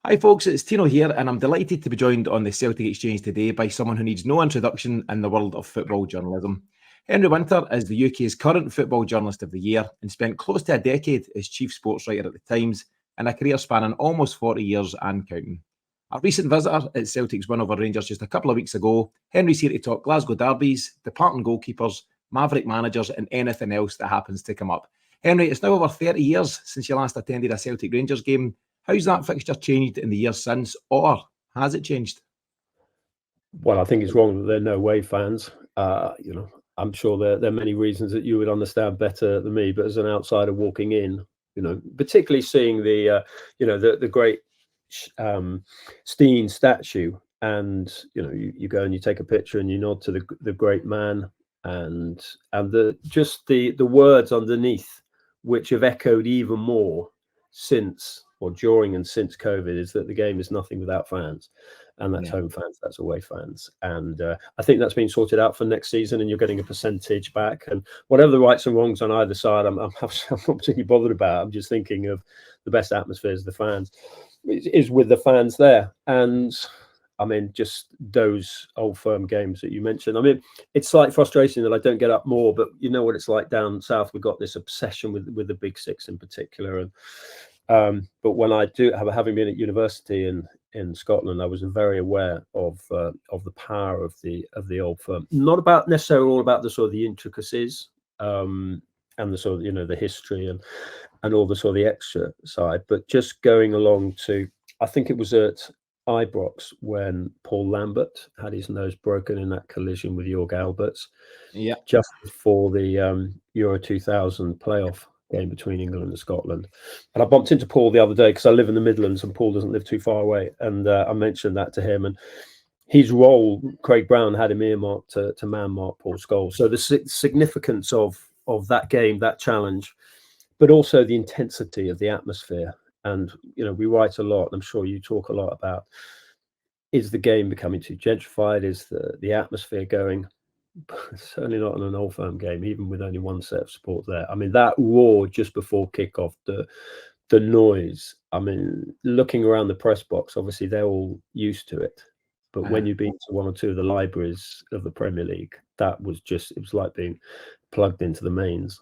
Hi folks, it's Tino here and I'm delighted to be joined on the Celtic Exchange today by someone who needs no introduction in the world of football journalism. Henry Winter is the UK's current Football Journalist of the Year and spent close to a decade as chief sports writer at the Times, in a career spanning almost 40 years and counting. A recent visitor at Celtic's win over Rangers just a couple of weeks ago, Henry's here to talk Glasgow derbies, departing goalkeepers, Maverick managers and anything else that happens to come up. Henry, it's now over 30 years since you last attended a Celtic Rangers game. How's that fixture changed in the years since, or has it changed? Well, I think it's wrong that they're no way fans. I'm sure there are many reasons that you would understand better than me. But as an outsider walking in, particularly seeing the great Steen statue, and you go and you take a picture and you nod to the great man, and the words underneath, which have echoed even more since or during and since COVID, is that the game is nothing without fans. And that's home fans, that's away fans. And I think that's been sorted out for next season, and you're getting a percentage back. And whatever the rights and wrongs on either side, I'm not particularly bothered about. I'm just thinking of the best atmospheres, the fans, is with the fans there. And I mean, just those old firm games that you mentioned. I mean, it's slight frustration that I don't get up more, but you know what it's like down south. We've got this obsession with the big six in particular. And but when I do, having been at university in Scotland, I was very aware of the power of the old firm. Not about necessarily all about the sort of the intricacies and the sort of the history and all the sort of the extra side, but just going along to, I think it was at Ibrox when Paul Lambert had his nose broken in that collision with Jorg Alberts, just before the Euro 2000 playoff game between England and Scotland. And I bumped into Paul the other day because I live in the Midlands and Paul doesn't live too far away, and I mentioned that to him, and his role, Craig Brown had him earmarked to man-mark Paul Scholes. So the significance of that game, that challenge, but also the intensity of the atmosphere. And we write a lot, and I'm sure you talk a lot about, is the game becoming too gentrified? Is the atmosphere going? Certainly not in an Old Firm game, even with only one set of support there. I mean, that roar just before kickoff, the noise. I mean, looking around the press box, obviously they're all used to it. But when you've been to one or two of the libraries of the Premier League, it was like being plugged into the mains.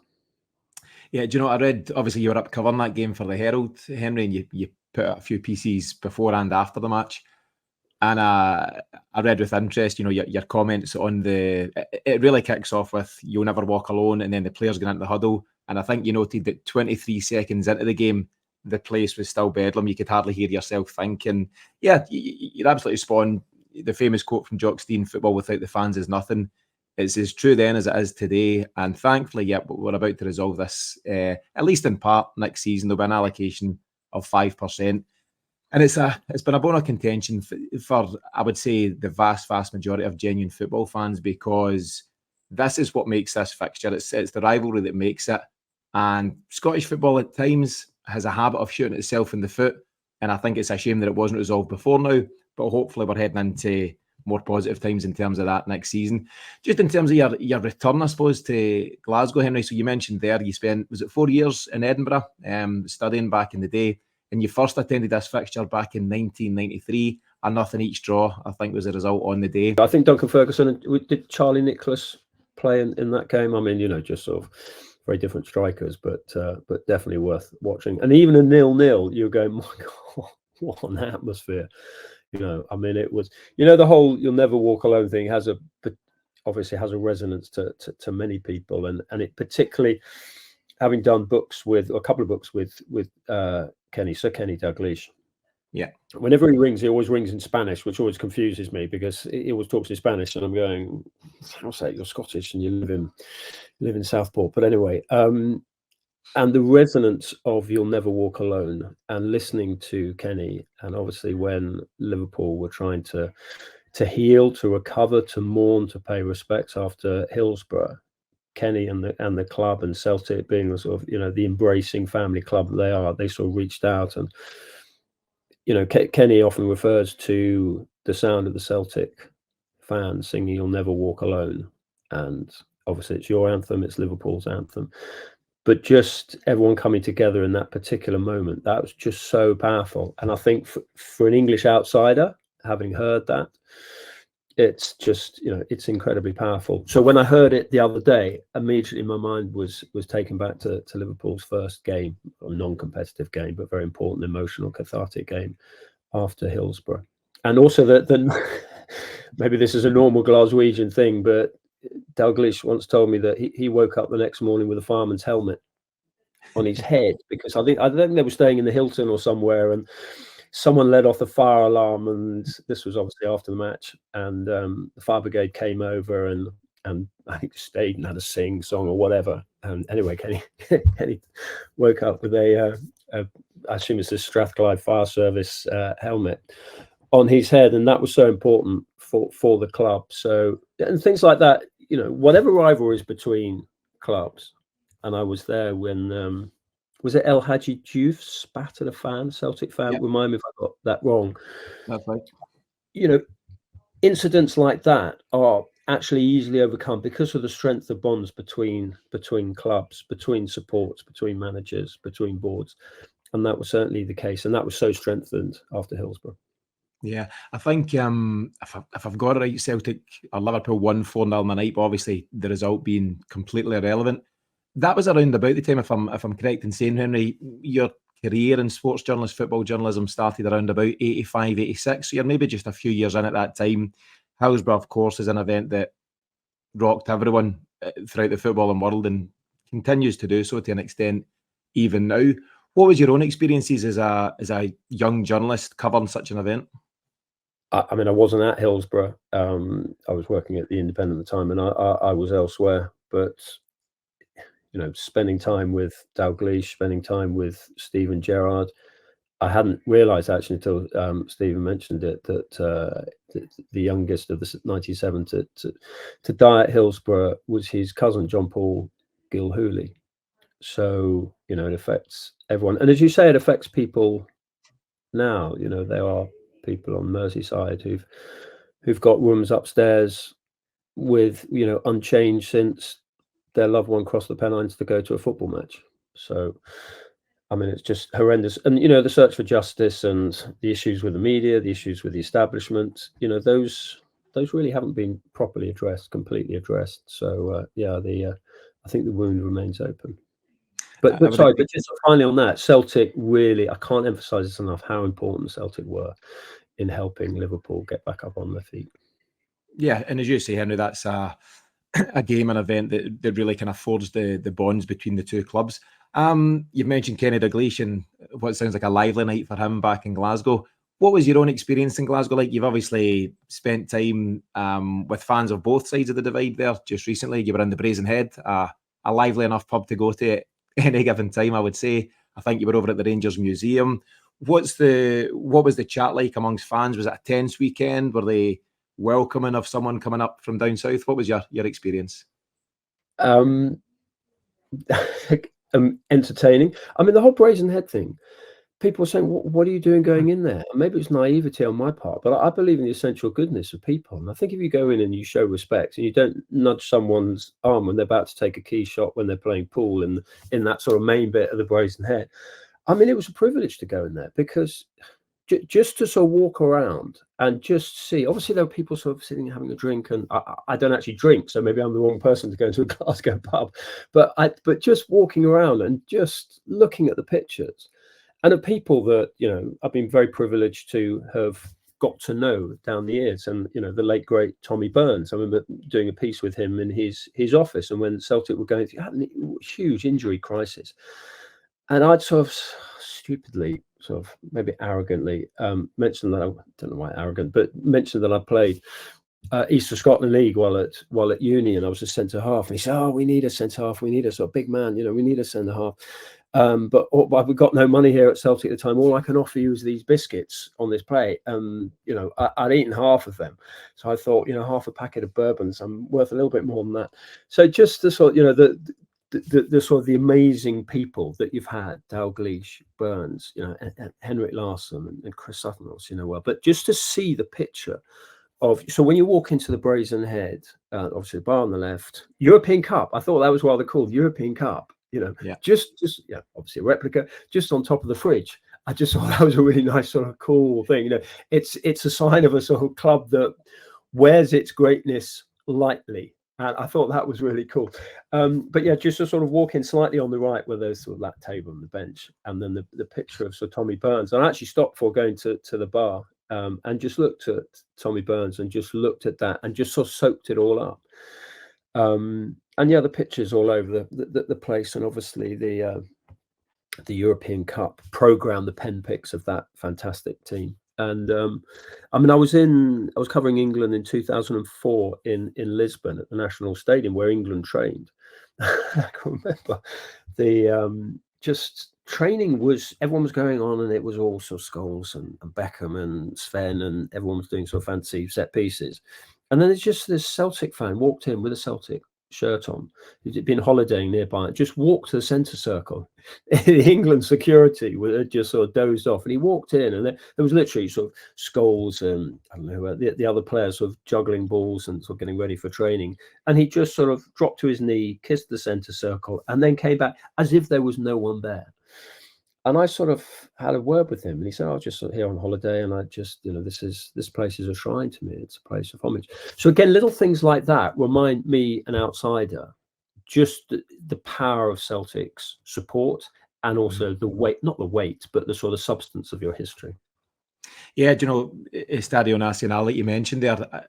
Yeah, do you know, I read, obviously you were up covering that game for the Herald, Henry, and you put out a few pieces before and after the match. And I read with interest, your comments on it really kicks off with "You'll never walk alone," and then the players get into the huddle. And I think you noted that 23 seconds into the game, the place was still bedlam. You could hardly hear yourself thinking. Yeah, you're absolutely spot on. The famous quote from Jock Stein, "Football without the fans is nothing." It's as true then as it is today. And thankfully, we're about to resolve this, at least in part, next season. There'll be an allocation of 5%. And it's been a bone of contention for, I would say, the vast majority of genuine football fans, because this is what makes this fixture. It's the rivalry that makes it. And Scottish football at times has a habit of shooting itself in the foot. And I think it's a shame that it wasn't resolved before now. But hopefully we're heading into more positive times in terms of that next season. Just in terms of your return, I suppose, to Glasgow, Henry. So you mentioned there you spent, was it 4 years in Edinburgh, studying back in the day? And you first attended this fixture back in 1993. A nothing each draw, I think, was the result on the day. I think Duncan Ferguson, did Charlie Nicholas play in that game? I mean, just sort of very different strikers, but definitely worth watching. And even a 0-0, you're going, my God, what an atmosphere. I mean, it was, the whole "you'll never walk alone" thing obviously has a resonance to many people, and it particularly, having done a couple of books with Sir Kenny Dalglish. Yeah. Whenever he rings, he always rings in Spanish, which always confuses me because he always talks in Spanish, and I'm going, I'll say you're Scottish and you live in Southport. But anyway, and the resonance of "You'll Never Walk Alone," and listening to Kenny, and obviously when Liverpool were trying to heal, to recover, to mourn, to pay respects after Hillsborough, Kenny and the club and Celtic being the sort of the embracing family club that they are, they sort of reached out, and Kenny often refers to the sound of the Celtic fans singing "You'll Never Walk Alone," and obviously it's your anthem, it's Liverpool's anthem. but just everyone coming together in that particular moment, that was just so powerful. And I think for an English outsider, having heard that, it's just, it's incredibly powerful. So when I heard it the other day, immediately my mind was taken back to Liverpool's first game, a non-competitive game, but very important, emotional, cathartic game after Hillsborough. And also that maybe this is a normal Glaswegian thing, but Dalglish once told me that he woke up the next morning with a fireman's helmet on his head, because I think they were staying in the Hilton or somewhere, and someone let off the fire alarm, and this was obviously after the match, and the fire brigade came over and I think stayed and had a sing song or whatever. And anyway, Kenny woke up with I assume it's a Strathclyde Fire Service helmet on his head, and that was so important for the club. So, and things like that, whatever rivalries between clubs. And I was there when was it El Hadji Diouf spat at a fan, Celtic fan? Yep. Remind me if I got that wrong. That's right. Incidents like that are actually easily overcome because of the strength of bonds between clubs, between supports, between managers, between boards. And that was certainly the case. And that was so strengthened after Hillsborough. Yeah, I think if I've got it right, Celtic or Liverpool won 4-0 the night, but obviously the result being completely irrelevant. That was around about the time, if I'm correct in saying, Henry, your career in sports journalism, football journalism started around about 85, 86. So you're maybe just a few years in at that time. Hillsborough, of course, is an event that rocked everyone throughout the footballing world and continues to do so to an extent even now. What was your own experiences as a young journalist covering such an event? I mean, I wasn't at Hillsborough. I was working at the Independent at the time, and I was elsewhere. But spending time with Dalglish, spending time with Steven Gerrard, I hadn't realised actually until Stephen mentioned it that the youngest of the 97 to die at Hillsborough was his cousin John Paul Gilhooly. So it affects everyone, and as you say, it affects people now. There are people on Merseyside who've got rooms upstairs with unchanged since their loved one crossed the Pennines to go to a football match. So I mean, it's just horrendous. And the search for justice and the issues with the media, the issues with the establishment, those really haven't been properly addressed, completely addressed. So I think the wound remains open. But just finally on that, Celtic really, I can't emphasize this enough how important Celtic were in helping Liverpool get back up on their feet. Yeah, and as you say, Henry, that's a game, an event that really kind of forged the bonds between the two clubs. You've mentioned Kenny Dalglish and what sounds like a lively night for him back in Glasgow. What was your own experience in Glasgow like? You've obviously spent time with fans of both sides of the divide there just recently. You were in the Brazen Head, a lively enough pub to go to at any given time, I would say. I think you were over at the Rangers Museum. What was the chat like amongst fans? Was it a tense weekend? Were they welcoming of someone coming up from down south? What was your experience? Entertaining. I mean, the whole Brazen Head thing, people were saying, what are you doing going in there? And maybe it's naivety on my part, but I believe in the essential goodness of people. And I think if you go in and you show respect and you don't nudge someone's arm when they're about to take a key shot when they're playing pool in that sort of main bit of the Brazen Head, I mean, it was a privilege to go in there because just to sort of walk around and just see, obviously there were people sort of sitting having a drink, and I don't actually drink, so maybe I'm the wrong person to go into a Glasgow pub, but just walking around and just looking at the pictures and at people that I've been very privileged to have got to know down the years. And the late great Tommy Burns, I remember doing a piece with him in his office, and when Celtic were going through a huge injury crisis, and I'd sort of stupidly, sort of maybe arrogantly mentioned that, I don't know why arrogant, but mentioned that I played East of Scotland League while at uni, and I was a centre half. And he said, "Oh, we need a centre half. We need a sort of big man. We need a centre half. But we've got no money here at Celtic at the time. All I can offer you is these biscuits on this plate." I'd eaten half of them, so I thought, half a packet of bourbons, I'm worth a little bit more than that. So just the sort, the sort of the amazing people that you've had, Dalglish, Burns, and Henrik Larsson and Chris Sutton, well, but just to see the picture of, so when you walk into the Brazen Head, obviously the bar on the left, European Cup, I thought that was rather cool, European Cup, just obviously a replica, just on top of the fridge. I just thought that was a really nice sort of cool thing. It's a sign of a sort of club that wears its greatness lightly. And I thought that was really cool. But yeah, just to sort of walk in slightly on the right where there's sort of that table and the bench, and then the picture of Sir Tommy Burns. And I actually stopped before going to the bar and just looked at Tommy Burns and just looked at that and just sort of soaked it all up. And yeah, the pictures all over the place, and obviously the European Cup program, the pen picks of that fantastic team. And I mean, I was covering England in 2004 in Lisbon at the National Stadium where England trained. I can remember the just training everyone was going on, and it was all sort of Scholes and Beckham and Sven, and everyone was doing sort of fancy set pieces. And then it's just this Celtic fan walked in with a Celtic shirt on, who'd been holidaying nearby, just walked to the centre circle. England security had just sort of dozed off, and he walked in, and there was literally sort of Scholes and I don't know the other players sort of juggling balls and sort of getting ready for training, and he just sort of dropped to his knee, kissed the centre circle, and then came back as if there was no one there. And I sort of had a word with him, and he said, "I'm just sort of here on holiday, and I just, this place is a shrine to me. It's a place of homage." So again, little things like that remind me, an outsider, just the power of Celtic's support, and also the weight, not the weight, but the sort of substance of your history. Yeah, Estadio Nacional that you mentioned there,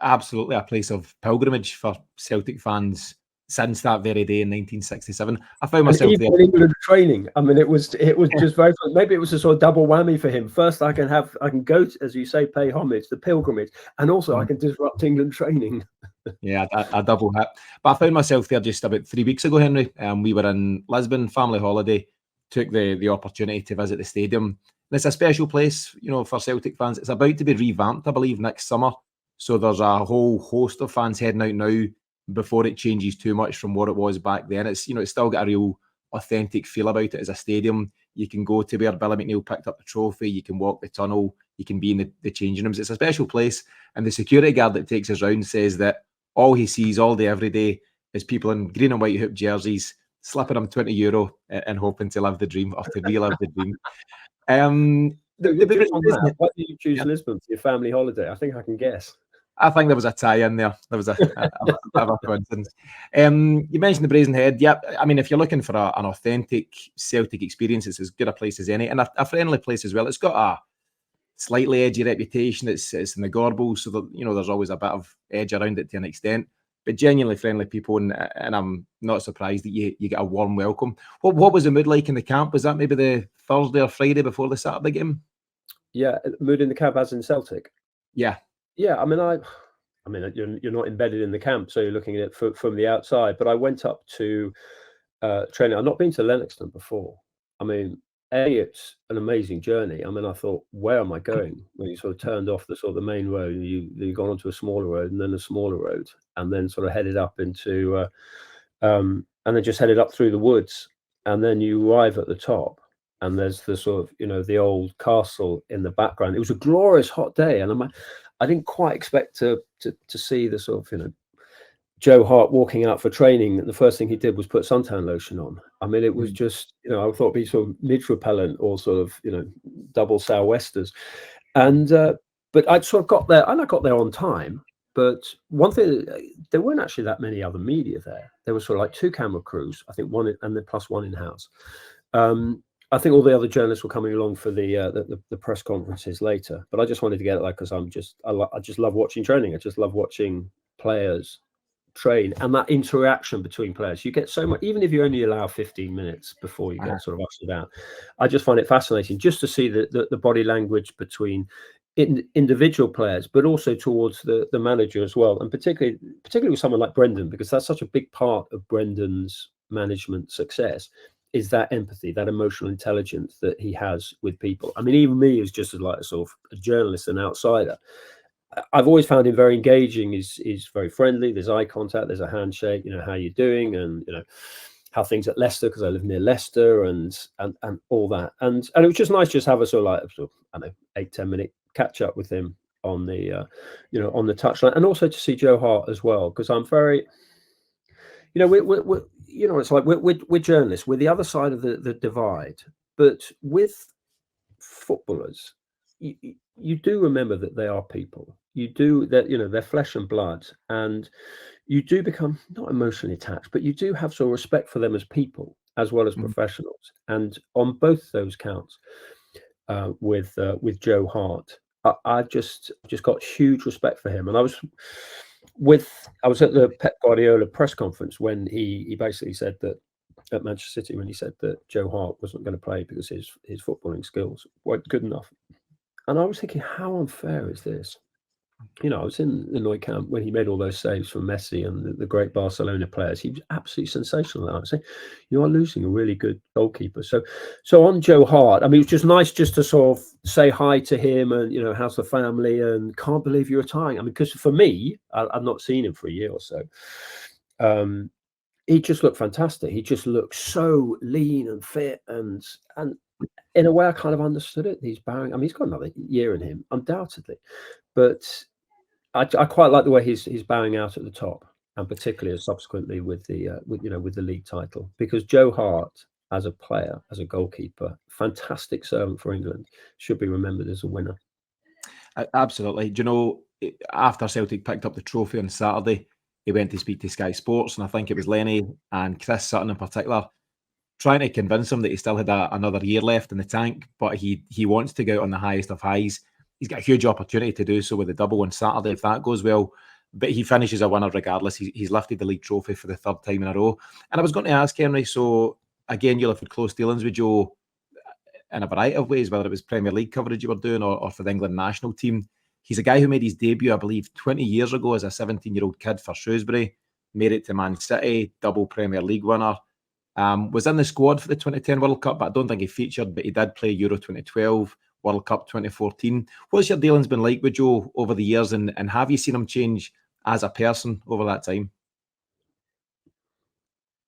absolutely a place of pilgrimage for Celtic fans since that very day in 1967. I found myself there. England training. I mean, it was just very fun. Maybe it was a sort of double whammy for him. First, I can go, as you say, pay homage, the pilgrimage, and also I can disrupt England training. Yeah, a double hit. But I found myself there just about 3 weeks ago, Henry. We were in Lisbon, family holiday, took the opportunity to visit the stadium. And it's a special place, for Celtic fans. It's about to be revamped, I believe, next summer. So there's a whole host of fans heading out now before it changes too much from what it was back then. It's it's still got a real authentic feel about it as a stadium. You can go to where Billy McNeil picked up the trophy, you can walk the tunnel, you can be in the changing rooms. It's a special place, and the security guard that takes us round says that all he sees all day every day is people in green and white hoop jerseys slipping him €20 and hoping to live the dream, or to relive the dream. Why did you choose Lisbon for your family holiday? I think I can guess. I think there was a tie in there. There was a bit of a coincidence. You mentioned the Brazen Head. Yeah, I mean, if you're looking for an authentic Celtic experience, it's as good a place as any, and a friendly place as well. It's got a slightly edgy reputation. It's in the Gorbals, so that, there's always a bit of edge around it to an extent. But genuinely friendly people, and I'm not surprised that you get a warm welcome. What was the mood like in the camp? Was that maybe the Thursday or Friday before the Saturday game? Yeah, mood in the camp as in Celtic. Yeah. Yeah, I mean, you're not embedded in the camp, so you're looking at it from the outside. But I went up to training. I've not been to Lennoxton before. I mean, it's an amazing journey. I mean, I thought, where am I going? When you sort of turned off the sort of the main road, you gone onto a smaller road, and then a smaller road, and then sort of headed up into, and then just headed up through the woods, and then you arrive at the top. And there's the sort of, the old castle in the background. It was a glorious hot day, and I didn't quite expect to see the sort of, Joe Hart walking out for training. The first thing he did was put suntan lotion on. I mean, it was just, I thought it'd be sort of mid repellent or sort of, double sou'westers. And but I'd sort of got there, and I got there on time. But one thing, there weren't actually that many other media there. There was sort of like 2 camera crews, I think, one and then plus 1 in house. I think all the other journalists were coming along for the press conferences later, but I just wanted to get it because I just love watching training. I just love watching players train, and that interaction between players. You get so much, even if you only allow 15 minutes before you get sort of ushered out. I just find it fascinating just to see the body language between individual players, but also towards the manager as well, and particularly with someone like Brendan, because that's such a big part of Brendan's management success. Is that empathy, that emotional intelligence that he has with people. I mean, even me as just as like a sort of a journalist and outsider, I've always found him very engaging. He's very friendly. There's eye contact. There's a handshake. How you doing, and how things at Leicester, because I live near Leicester, and all that. And it was just nice just have a sort of I don't know, 8-10 minute catch up with him on the on the touchline, and also to see Joe Hart as well, because I'm very. You know, we're you know, it's like we're journalists. We're the other side of the divide. But with footballers, you do remember that they are people. You do that, you know, they're flesh and blood, and you do become not emotionally attached, but you do have sort of respect for them as people as well as professionals. And on both those counts, with Joe Hart, I just got huge respect for him. And I was at the Pep Guardiola press conference when he basically said that at Manchester City, when he said that Joe Hart wasn't going to play because his footballing skills weren't good enough. And I was thinking, how unfair is this? You know, I was in the Nou Camp when he made all those saves from Messi and the great Barcelona players. He was absolutely sensational. I was saying, you are losing a really good goalkeeper. So on Joe Hart, I mean, it was just nice just to sort of say hi to him and, you know, how's the family, and can't believe you're retiring. I mean, because for me, I've not seen him for a year or so. He just looked fantastic. He just looked so lean and fit, and in a way, I kind of understood it. He's bowing. I mean, he's got another year in him, undoubtedly, but I quite like the way he's bowing out at the top, and particularly subsequently with the with the league title, because Joe Hart, as a player, as a goalkeeper, fantastic servant for England, should be remembered as a winner. Absolutely. Do you know, after Celtic picked up the trophy on Saturday, he went to speak to Sky Sports, and I think it was Lenny and Chris Sutton in particular, trying to convince him that he still had another year left in the tank, but he wants to go out on the highest of highs. He's got a huge opportunity to do so with the double on Saturday if that goes well, but he finishes a winner regardless. He's lifted the league trophy for the third time in a row. And I was going to ask, Henry, so again, you'll have had close dealings with Joe in a variety of ways, whether it was Premier League coverage you were doing or for the England national team. He's a guy who made his debut, I believe, 20 years ago as a 17-year-old kid for Shrewsbury, made it to Man City, double Premier League winner. Was in the squad for the 2010 World Cup, but I don't think he featured, but he did play Euro 2012, World Cup 2014. What's your dealings been like with Joe over the years, and have you seen him change as a person over that time?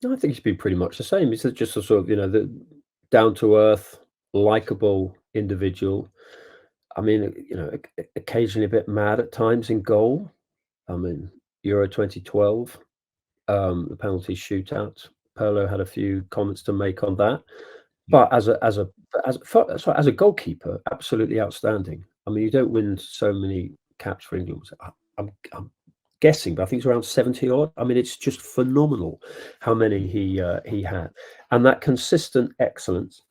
No, I think he's been pretty much the same. He's just a sort of, you know, the down-to-earth, likable individual. I mean, you know, occasionally a bit mad at times in goal. I mean, Euro 2012, the penalty shootout. Pirlo had a few comments to make on that, but as a goalkeeper, absolutely outstanding. I mean, you don't win so many caps for England. I'm guessing, but I think it's around 70 odd. I mean, it's just phenomenal how many he had, and that consistent excellence.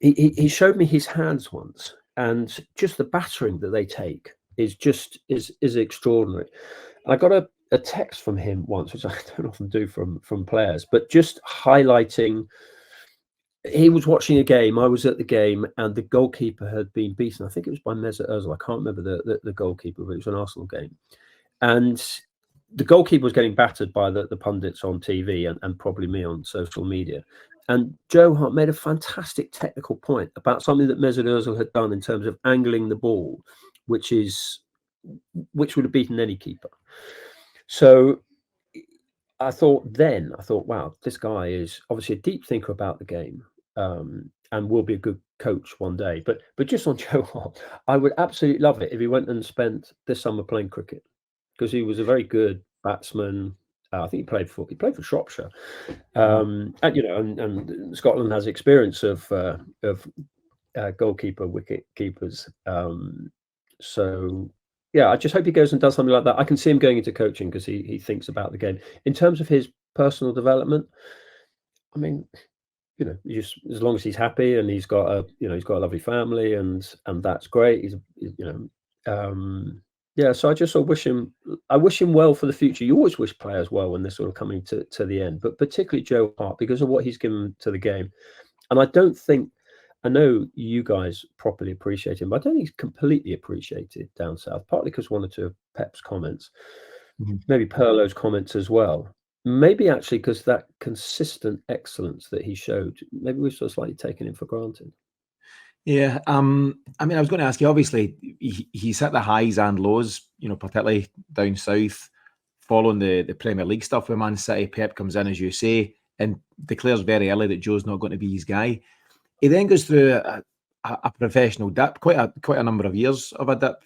He showed me his hands once, and just the battering that they take is extraordinary. I got a text from him once, which I don't often do from players, but just highlighting. He was watching a game. I was at the game, and the goalkeeper had been beaten. I think it was by Mesut Ozil. I can't remember the goalkeeper, but it was an Arsenal game, and the goalkeeper was getting battered by the pundits on TV and probably me on social media. And Joe Hart made a fantastic technical point about something that Mesut Ozil had done in terms of angling the ball, which would have beaten any keeper. So I thought, wow, this guy is obviously a deep thinker about the game, and will be a good coach one day. But just on Joe Hart, I would absolutely love it if he went and spent this summer playing cricket, because he was a very good batsman. I think he played for Shropshire, and you know, and Scotland has experience of goalkeeper, wicket keepers. So yeah, I just hope he goes and does something like that. I can see him going into coaching because he thinks about the game. In terms of his personal development, I mean, you know, just as long as he's happy and he's got a lovely family, and that's great. He's you know, yeah. So I just sort of wish him well for the future. You always wish players well when they're sort of coming to the end, but particularly Joe Hart, because of what he's given to the game. And I know you guys properly appreciate him, but I don't think he's completely appreciated down south, partly because one or two of Pep's comments, maybe Pirlo's comments as well. Maybe actually because that consistent excellence that he showed, maybe we've sort of slightly taken him for granted. Yeah, I mean, I was going to ask you, obviously, he's hit the highs and lows, you know, particularly down south, following the Premier League stuff with Man City. Pep comes in, as you say, and declares very early that Joe's not going to be his guy. He then goes through a professional dip, quite a number of years of a dip.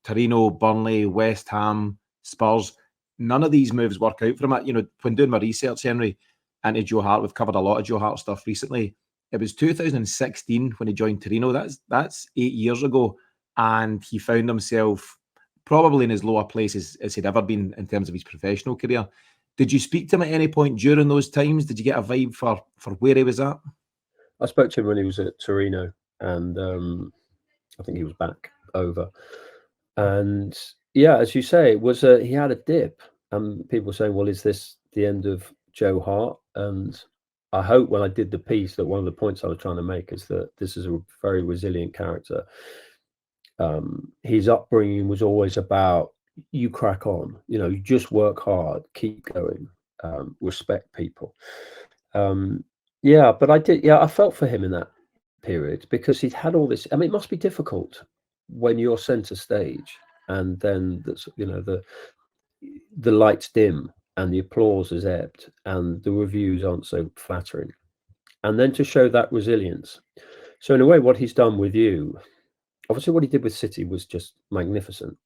Torino, Burnley, West Ham, Spurs. none of these moves work out for him. You know, when doing my research, Henry, into Joe Hart, we've covered a lot of Joe Hart stuff recently. It was 2016 when he joined Torino. That's 8 years ago, and he found himself probably in as low a place as he'd ever been in terms of his professional career. Did you speak to him at any point during those times? Did you get a vibe for where he was at? I spoke to him when he was at Torino, and I think he was back over. And yeah, as you say, it was he had a dip, and people were saying, "Well, is this the end of Joe Hart?" And I hope when I did the piece that one of the points I was trying to make is that this is a very resilient character. His upbringing was always about you crack on, you know, you just work hard, keep going, respect people. Yeah, but I felt for him in that period because he'd had all this. I mean, it must be difficult when you're centre stage and then that's, you know, the lights dim and the applause is ebbed and the reviews aren't so flattering, and then to show that resilience. So in a way, what he's done with you, obviously what he did with City was just magnificent,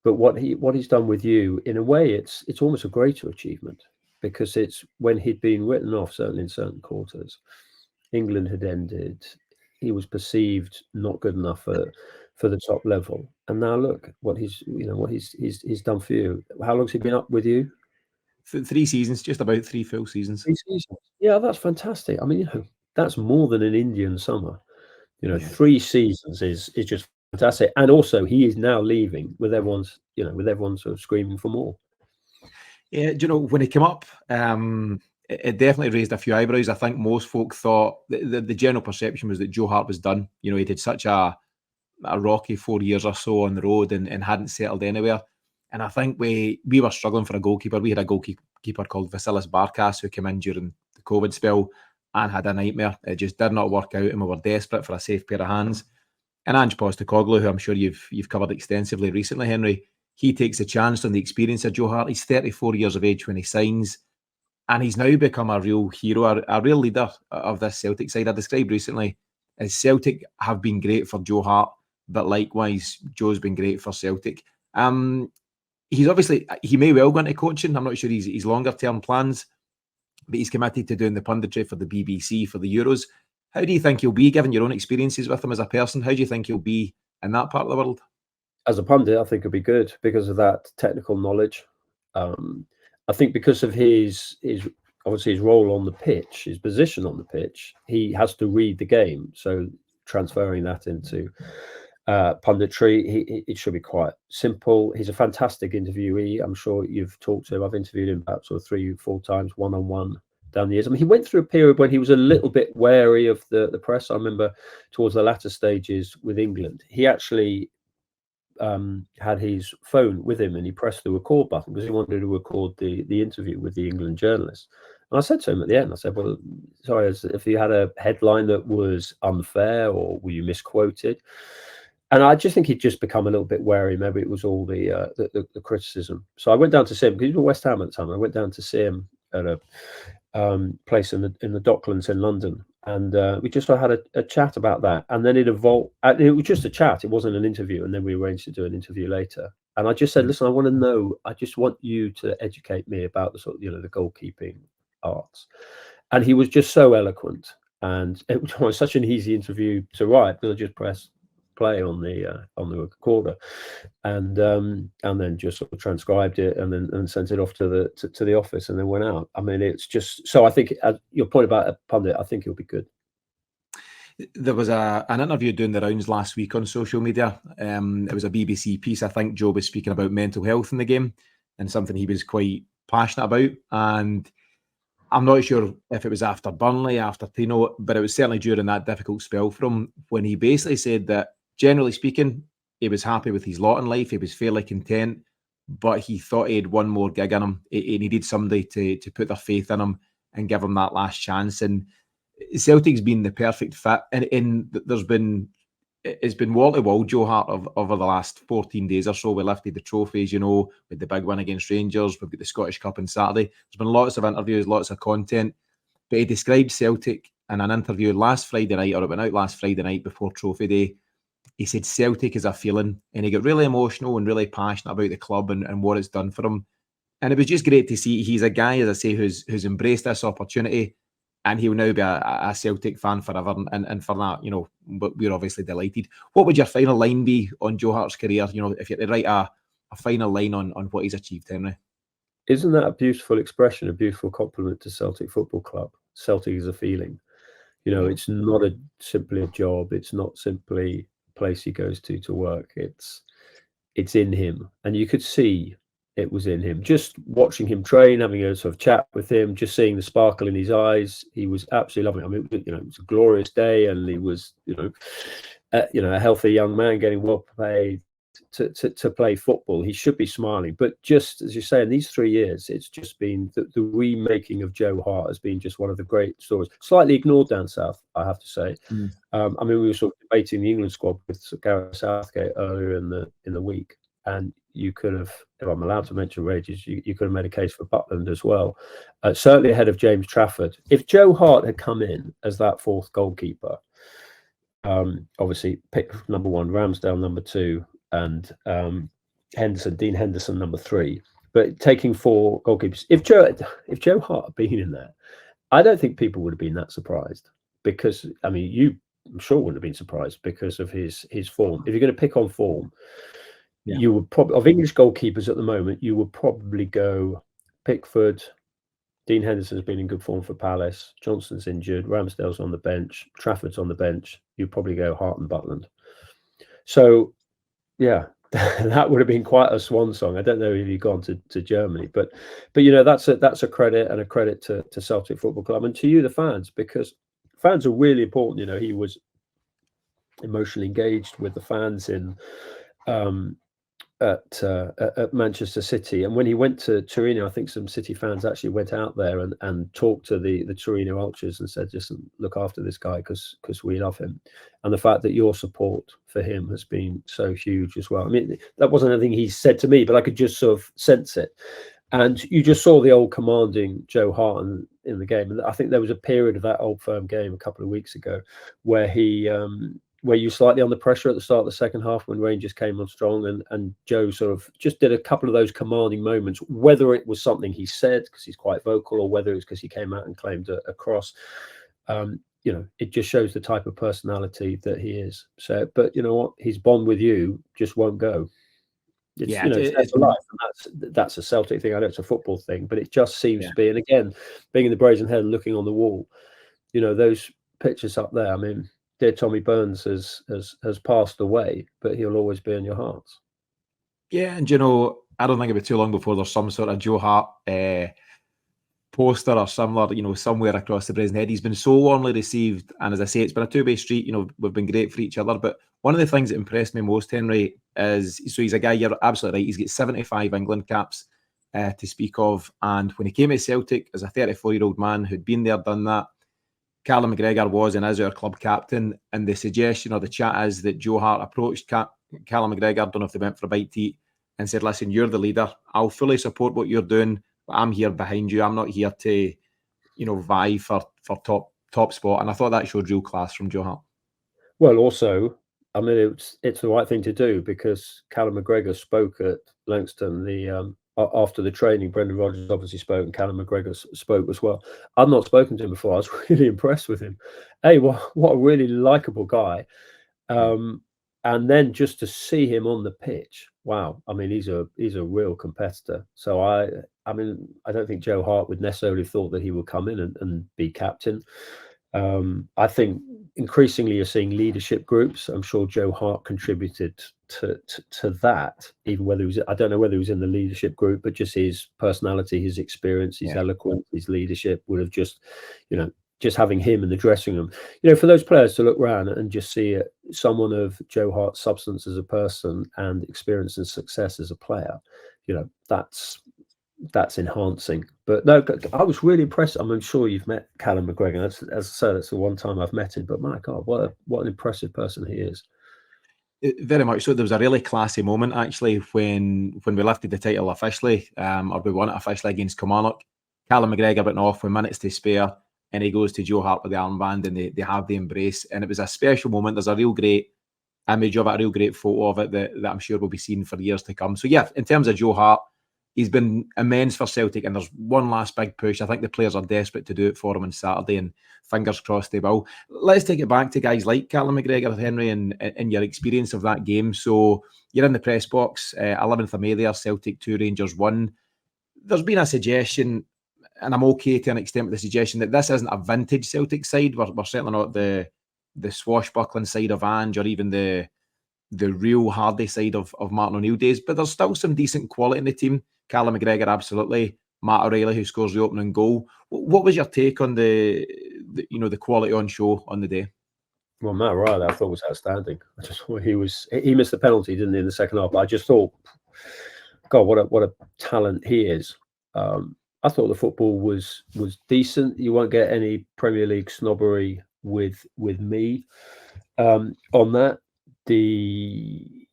but what he's done with you, in a way, it's almost a greater achievement, because it's when he'd been written off, certainly in certain quarters, England had ended, he was perceived not good enough for the top level, and now look what he's done for you. How long's he been up with you? 3 seasons, just about 3 full seasons. 3 seasons. Yeah, that's fantastic. I mean, you know, that's more than an Indian summer. You know, 3 seasons is just fantastic. And also he is now leaving with everyone sort of screaming for more. Yeah, do you know, when he came up, it definitely raised a few eyebrows. I think most folk thought the general perception was that Joe Hart was done. You know, he did such a rocky 4 years or so on the road and hadn't settled anywhere. And I think we were struggling for a goalkeeper. We had a goalkeeper called Vasilis Barkas who came in during the COVID spell and had a nightmare. It just did not work out, and we were desperate for a safe pair of hands. And Ange Postecoglou, who I'm sure you've covered extensively recently, Henry, he takes a chance on the experience of Joe Hart. He's 34 years of age when he signs, and he's now become a real hero, a real leader of this Celtic side. I described recently as Celtic have been great for Joe Hart, but likewise, Joe's been great for Celtic. He may well go into coaching. I'm not sure his longer term plans, but he's committed to doing the punditry for the BBC for the Euros. How do you think he'll be, given your own experiences with him as a person? How do you think he'll be in that part of the world? As a pundit, I think it'll be good because of that technical knowledge. I think because of his obviously his role on the pitch, his position on the pitch, he has to read the game. So transferring that into punditry, it should be quite simple. He's a fantastic interviewee. I'm sure you've talked to him. I've interviewed him about sort of 3-4 times, one-on-one down the years. I mean, he went through a period when he was a little bit wary of the press. I remember towards the latter stages with England, he actually had his phone with him and he pressed the record button because he wanted to record the interview with the England journalist. And I said to him at the end, I said, well, sorry, if you had a headline that was unfair or were you misquoted? And I just think he'd just become a little bit wary. Maybe it was all the criticism. So I went down to see him because he was at West Ham at the time. I went down to see him at a place in the Docklands in London, and we just had a chat about that. And then it evolved. It was just a chat. It wasn't an interview. And then we arranged to do an interview later. And I just said, listen, I want to know. I just want you to educate me about the sort of the goalkeeping arts. And he was just so eloquent, and it was such an easy interview to write because I just pressed play on the recorder, and then just sort of transcribed it and sent it off to the office and then went out. I mean, it's just so. I think your point about a pundit, I think it'll be good. There was an interview doing the rounds last week on social media. It was a BBC piece. I think Joe was speaking about mental health in the game and something he was quite passionate about. And I'm not sure if it was after Burnley, after Tino, but it was certainly during that difficult spell for him when he basically said that, generally speaking, he was happy with his lot in life. He was fairly content, but he thought he had one more gig in him. He needed somebody to put their faith in him and give him that last chance. And Celtic's been the perfect fit. And it's been wall to wall Joe Hart over the last 14 days or so. We lifted the trophies, with the big win against Rangers. We've got the Scottish Cup on Saturday. There's been lots of interviews, lots of content. But he described Celtic in an interview last Friday night, or it went out last Friday night before Trophy Day. He said Celtic is a feeling, and he got really emotional and really passionate about the club and what it's done for him. And it was just great to see he's a guy, as I say, who's embraced this opportunity, and he'll now be a Celtic fan forever. And for that, we're obviously delighted. What would your final line be on Joe Hart's career? If you had to write a final line on what he's achieved, Henry. Isn't that a beautiful expression, a beautiful compliment to Celtic Football Club? Celtic is a feeling. It's not simply a job. It's not simply a place he goes to work. It's in him, and you could see it was in him. Just watching him train, having a sort of chat with him, just seeing the sparkle in his eyes, he was absolutely loving it. I mean, it was a glorious day, and he was, a healthy young man getting well paid to play football. He should be smiling. But just as you say, in these 3 years, it's just been the remaking of Joe Hart has been just one of the great stories. Slightly ignored down south, I have to say. I mean, we were sort of debating the England squad with Gareth Southgate earlier in the week, and you could have, if I'm allowed to mention Rodgers, you could have made a case for Butland as well. Certainly ahead of James Trafford. If Joe Hart had come in as that fourth goalkeeper, obviously pick number 1, Ramsdale number 2, and Dean Henderson number 3. But taking 4 goalkeepers, if Joe Hart had been in there, I don't think people would have been that surprised, because I mean, I'm sure wouldn't have been surprised because of his form. If you're going to pick on form, you would probably, of English goalkeepers at the moment, you would probably go Pickford. Dean Henderson's been in good form for Palace. Johnson's injured. Ramsdale's on the bench. Trafford's on the bench. You'd probably go Hart and Butland. So, yeah, that would have been quite a swan song. I don't know if you've gone to Germany, but that's a credit, and a credit to Celtic Football Club and to you, the fans, because fans are really important. He was emotionally engaged with the fans at Manchester City, and when he went to Torino, I think some City fans actually went out there and talked to the Torino ultras and said, just look after this guy because we love him. And the fact that your support for him has been so huge as well. I mean, that wasn't anything he said to me, but I could just sort of sense it. And you just saw the old commanding Joe Hart in the game. And I think there was a period of that Old Firm game a couple of weeks ago where where you were slightly under pressure at the start of the second half when Rangers came on strong, and Joe sort of just did a couple of those commanding moments, whether it was something he said because he's quite vocal, or whether it's because he came out and claimed a cross. It just shows the type of personality that he is. So, but you know what? His bond with you just won't go. It's life, and that's a Celtic thing. I know it's a football thing, but it just seems to be. And again, being in the Brazen Head, looking on the wall, those pictures up there. I mean, dear Tommy Burns has passed away, but he'll always be in your hearts. Yeah, and I don't think it'll be too long before there's some sort of Joe Hart poster or similar, somewhere across the Brazen Head. He's been so warmly received, and as I say, it's been a two-way street. We've been great for each other. But one of the things that impressed me most, Henry, is he's a guy. You're absolutely right. He's got 75 England caps to speak of, and when he came to Celtic as a 34-year-old man who'd been there, done that. Callum McGregor was and is our club captain, and the suggestion or the chat is that Joe Hart approached Callum McGregor, don't know if they went for a bite to eat, and said, listen, you're the leader. I'll fully support what you're doing, but I'm here behind you. I'm not here to, vie for top spot. And I thought that showed real class from Joe Hart. Well, also, I mean, it's the right thing to do, because Callum McGregor spoke at Langston after the training. Brendan Rodgers obviously spoke, and Callum McGregor spoke as well. I've not spoken to him before. I was really impressed with him. Hey, what a really likable guy. And then just to see him on the pitch, wow! I mean, he's a real competitor. So I don't think Joe Hart would necessarily have thought that he would come in and be captain. I think increasingly you're seeing leadership groups. I'm sure Joe Hart contributed to that, even whether I don't know whether he was in the leadership group, but just his personality, his experience, his eloquence, his leadership would have just having him in the dressing room, for those players to look around and just see someone of Joe Hart's substance as a person and experience and success as a player, that's enhancing. But no, I was really impressed. I'm sure you've met Callum McGregor. As I said, it's the one time I've met him. But my God, what an impressive person he is. Very much so. There was a really classy moment actually when we lifted the title officially, or we won it officially against Kilmarnock. Callum McGregor went off with minutes to spare, and he goes to Joe Hart with the armband, and they have the embrace, and it was a special moment. There's a real great image of it, a real great photo of it that I'm sure will be seen for years to come. So yeah, in terms of Joe Hart, he's been immense for Celtic, and there's one last big push. I think the players are desperate to do it for him on Saturday, and fingers crossed they will. Let's take it back to guys like Callum McGregor, Henry, and your experience of that game. So you're in the press box, 11th of May there, Celtic 2, Rangers 1. There's been a suggestion, and I'm okay to an extent with the suggestion, that this isn't a vintage Celtic side. We're certainly not the swashbuckling side of Ange, or even the real hardy side of Martin O'Neill days, but there's still some decent quality in the team. Callum McGregor, absolutely. Matt O'Reilly, who scores the opening goal. What was your take on the quality on show on the day? Well, Matt O'Reilly, I thought was outstanding. I just thought he missed the penalty, didn't he, in the second half? But I just thought, God, what a talent he is. I thought the football was decent. You won't get any Premier League snobbery with me on that. Just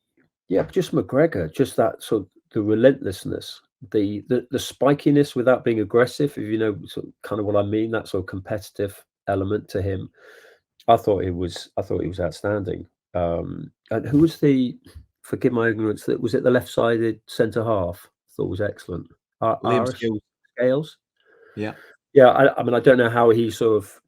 McGregor, just that sort of the relentlessness, the spikiness without being aggressive, if you know sort of kind of what I mean, that sort of competitive element to him. I thought he was outstanding. And who was forgive my ignorance, that was it the left-sided centre half? I thought was excellent. Liam Scales. Yeah. I mean, I don't know how he sort of,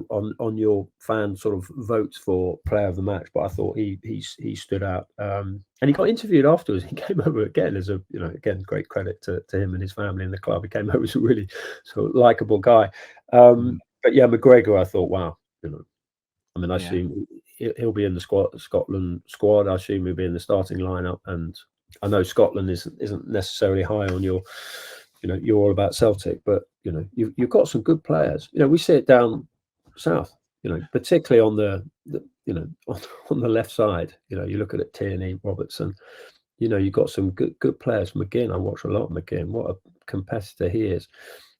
on your fan sort of votes for player of the match, but I thought he stood out. And he got interviewed afterwards. He came over again as a, again, great credit to him and his family and the club. He came over as a really sort of likable guy. But yeah, McGregor, I thought, wow, I mean, I assume he'll be in the Scotland squad. I assume he'll be in the starting lineup. And I know Scotland isn't necessarily high on your, you're all about Celtic, but you've got some good players. We see it down south, particularly on the on the left side. You look at it, Tierney, Robertson. You've got some good players. McGinn, I watch a lot of McGinn. What a competitor he is.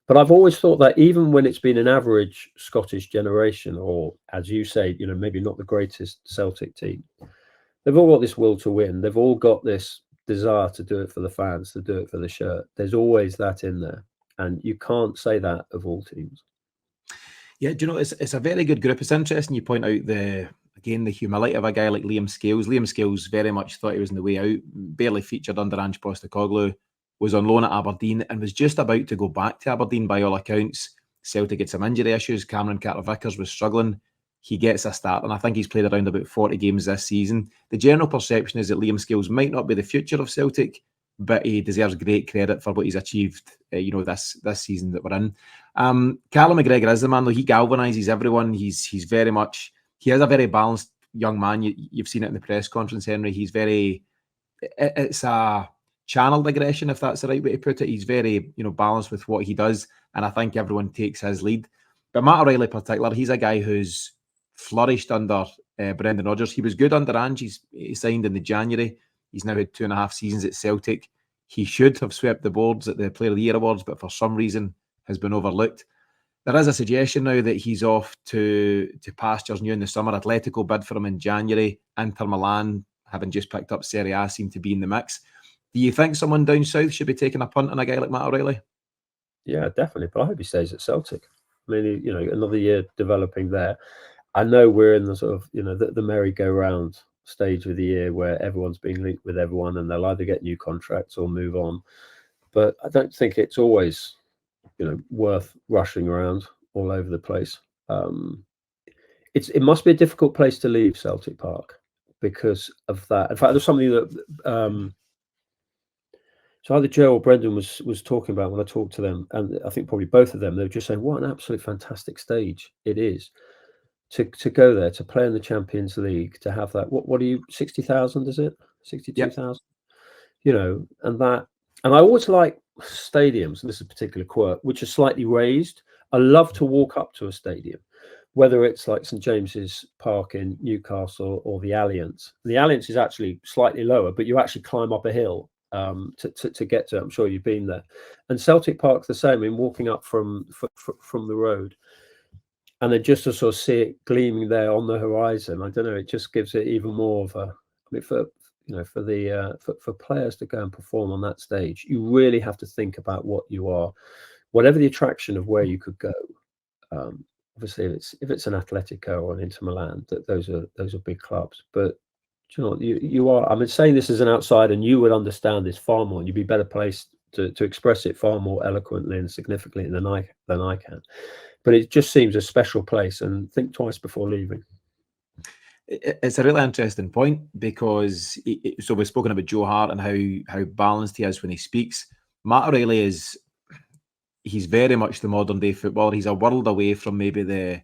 But I've always thought that even when it's been an average Scottish generation, or as you say, maybe not the greatest Celtic team, they've all got this will to win. They've all got this desire to do it for the fans, to do it for the shirt. There's always that in there, and you can't say that of all teams. Yeah, do you know, it's a very good group. It's interesting you point out the humility of a guy like Liam Scales. Liam Scales very much thought he was on the way out, barely featured under Ange Postecoglou, was on loan at Aberdeen and was just about to go back to Aberdeen by all accounts. Celtic had some injury issues. Cameron Carter-Vickers was struggling. He gets a start, and I think he's played around about 40 games this season. The general perception is that Liam Scales might not be the future of Celtic, but he deserves great credit for what he's achieved, this season that we're in. Callum McGregor is the man, though. He galvanises everyone. He is a very balanced young man. You've seen it in the press conference, Henry. It's a channeled aggression, if that's the right way to put it. He's very, balanced with what he does, and I think everyone takes his lead. But Matt O'Reilly in particular, he's a guy who's flourished under Brendan Rodgers. He was good under Ange. He signed in the January. He's now had 2.5 seasons at Celtic. He should have swept the boards at the Player of the Year awards, but for some reason has been overlooked. There is a suggestion now that he's off to pastures new in the summer. Atletico bid for him in January. Inter Milan, having just picked up Serie A, seem to be in the mix. Do you think someone down south should be taking a punt on a guy like Matt O'Reilly? Yeah, definitely. But I hope he stays at Celtic. I mean, another year developing there. I know we're in the sort of, the merry-go-round stage of the year where everyone's being linked with everyone and they'll either get new contracts or move on. But I don't think it's always, worth rushing around all over the place. It must be a difficult place to leave, Celtic Park, because of that. In fact, there's something that so either Joe or Brendan was talking about when I talked to them, and I think probably both of them, they were just saying what an absolute fantastic stage it is to go there, to play in the Champions League, to have that. What are you, 60,000, is it? 62,000? Yep. And I always like stadiums, and this is a particular quirk, which are slightly raised. I love to walk up to a stadium, whether it's like St James's Park in Newcastle or the Allianz. The Allianz is actually slightly lower, but you actually climb up a hill to get to it. I'm sure you've been there. And Celtic Park's the same. In walking up from the road, and then just to sort of see it gleaming there on the horizon, I don't know, it just gives it even more of a. I mean, for players to go and perform on that stage, you really have to think about what you are, whatever the attraction of where you could go. Obviously, if it's an Atletico or an Inter Milan, those are big clubs. But you are. I mean, saying this as an outsider, and you would understand this far more, and you'd be better placed to express it far more eloquently and significantly than I can. But it just seems a special place, and think twice before leaving. It's a really interesting point because so we've spoken about Joe Hart and how balanced he is when he speaks. Matt O'Reilly he's very much the modern day footballer. He's a world away from maybe the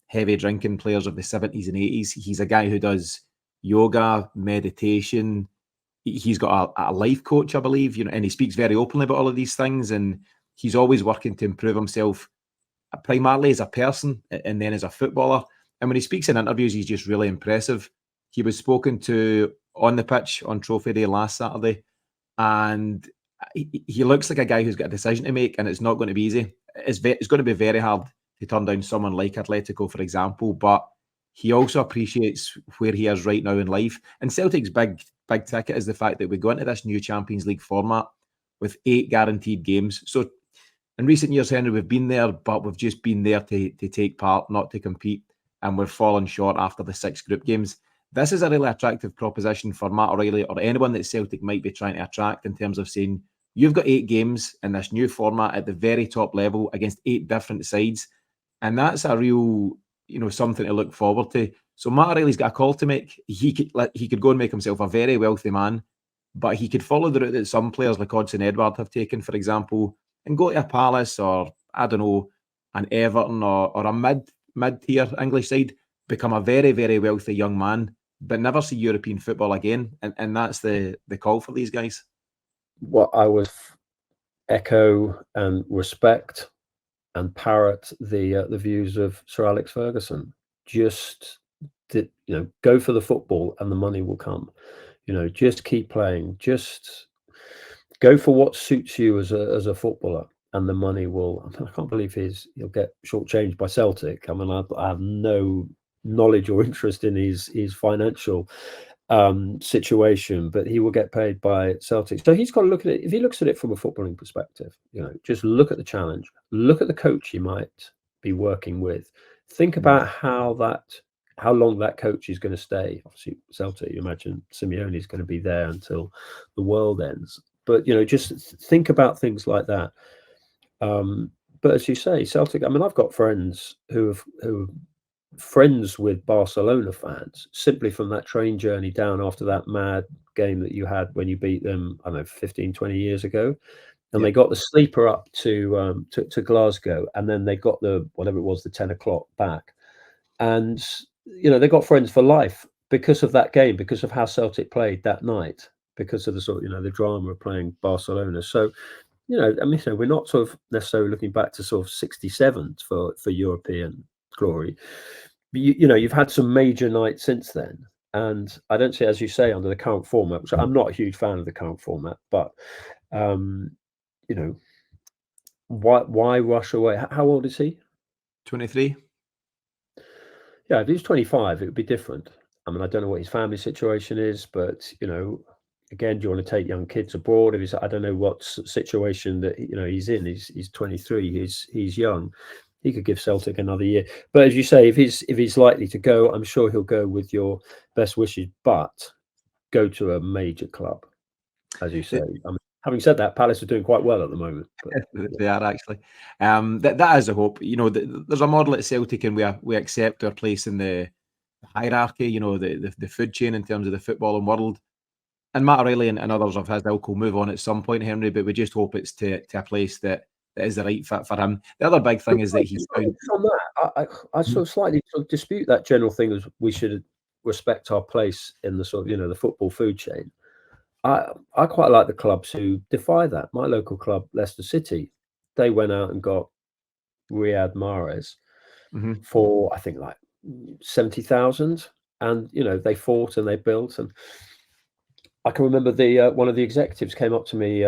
heavy drinking players of the 70s and 80s. He's a guy who does yoga, meditation. He's got a life coach, I believe, and he speaks very openly about all of these things. And he's always working to improve himself, primarily as a person and then as a footballer. And when he speaks in interviews, he's just really impressive. He was spoken to on the pitch on Trophy Day last Saturday, and he looks like a guy who's got a decision to make, and it's not going to be easy. It's going to be very hard to turn down someone like Atletico, for example, but he also appreciates where he is right now in life. And Celtic's big ticket is the fact that we go into this new Champions League format with 8 guaranteed games. So in recent years, Henry, we've been there, but we've just been there to take part, not to compete, and we've fallen short after the 6 group games. This is a really attractive proposition for Matt O'Reilly or anyone that Celtic might be trying to attract, in terms of saying, you've got 8 games in this new format at the very top level against 8 different sides. And that's a real, something to look forward to. So Matt O'Reilly's got a call to make. He could go and make himself a very wealthy man, but he could follow the route that some players like Hudson-Edouard have taken, for example, and go to a Palace or, I don't know, an Everton or a mid-tier English side, become a very, very wealthy young man, but never see European football again. And that's the call for these guys. What I would echo and respect and parrot the views of Sir Alex Ferguson. Just go for the football and the money will come. Just keep playing. Just go for what suits you as a footballer, and the money will. I can't believe he'll get shortchanged by Celtic. I mean, I have no knowledge or interest in his financial situation, but he will get paid by Celtic. So he's got to look at it. If he looks at it from a footballing perspective, just look at the challenge, look at the coach he might be working with, think about how long that coach is going to stay. Obviously, Celtic, you imagine Simeone is going to be there until the world ends. But just think about things like that. But as you say, Celtic. I mean, I've got friends who friends with Barcelona fans simply from that train journey down after that mad game that you had when you beat them, I don't know, 15, 20 years ago. And they got the sleeper up to Glasgow, and then they got the, whatever it was, the 10 o'clock back. And, they got friends for life because of that game, because of how Celtic played that night, because of the sort of, the drama of playing Barcelona. So, I mean, we're not sort of necessarily looking back to sort of 67 for European glory. But you've had some major nights since then, and I don't see, as you say, under the current format, which I'm not a huge fan of the current format, but why rush away? How old is he? 23. Yeah, if he was 25, it would be different. I mean, I don't know what his family situation is, but again, do you want to take young kids abroad? I don't know what situation that he's in. He's 23. He's young. He could give Celtic another year. But as you say, if he's likely to go, I'm sure he'll go with your best wishes. But go to a major club, as you say. I mean, having said that, Palace are doing quite well at the moment. But, they are actually. That is a hope. There's a model at Celtic, and we accept our place in the hierarchy. The food chain in terms of the footballing world. And Matt O'Reilly and others of his ilk will move on at some point, Henry. But we just hope it's to a place that is the right fit for him. The other big thing is that he's found. On that, I sort of slightly dispute that general thing as we should respect our place in the sort of the football food chain. I quite like the clubs who defy that. My local club, Leicester City, they went out and got Riyad Mahrez for I think like 70,000, and they fought and they built. And I can remember one of the executives came up to me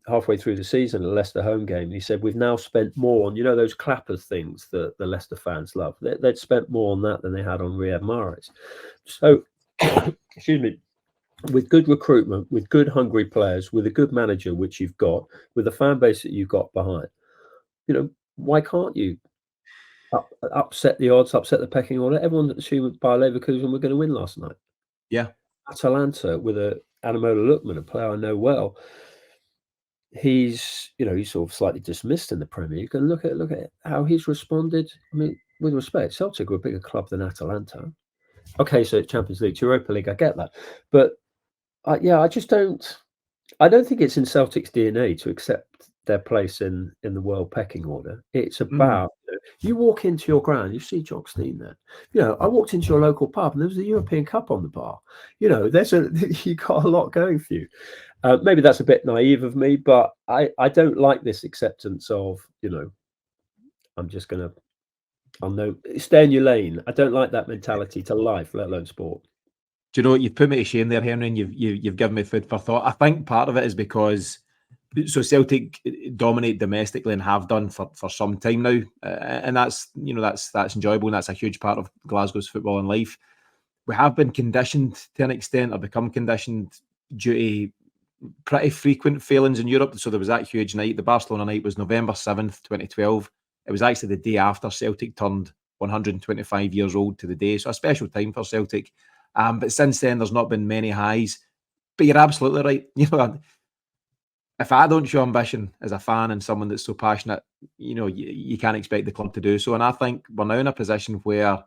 halfway through the season at a Leicester home game. And he said, "We've now spent more on those clappers things that the Leicester fans love. They'd spent more on that than they had on Riyad Mahrez." So, excuse me. With good recruitment, with good hungry players, with a good manager, which you've got, with the fan base that you've got behind, why can't you upset the odds, upset the pecking order? Everyone assumed Bayer Leverkusen were going to win last night. Yeah. Atalanta with Adamola Lookman, a player I know well. he's sort of slightly dismissed in the Premier League. And look at how he's responded. I mean, with respect, Celtic were a bigger club than Atalanta. Okay, so it's Champions League, Europa League, I get that, but I just don't. I don't think it's in Celtic's DNA to accept their place in the world pecking order. It's about you walk into your ground, you see Jock Stein there. I walked into your local pub and there was a European Cup on the bar. You got a lot going for you. Maybe that's a bit naive of me, but I don't like this acceptance of I'll know, stay in your lane. I don't like that mentality to life, let alone sport. Do you know what? You've put me to shame there, Henry, and you've given me food for thought. I think part of it is because Celtic dominate domestically and have done for some time now, and that's enjoyable, and that's a huge part of Glasgow's football and life. We have been conditioned to an extent, or become conditioned due to pretty frequent failings in Europe. So there was that huge night. The Barcelona night was November 7th, 2012. It was actually the day after Celtic turned 125 years old to the day. So a special time for Celtic. But since then, there's not been many highs. But you're absolutely right. If I don't show ambition as a fan and someone that's so passionate, you can't expect the club to do so. And I think we're now in a position where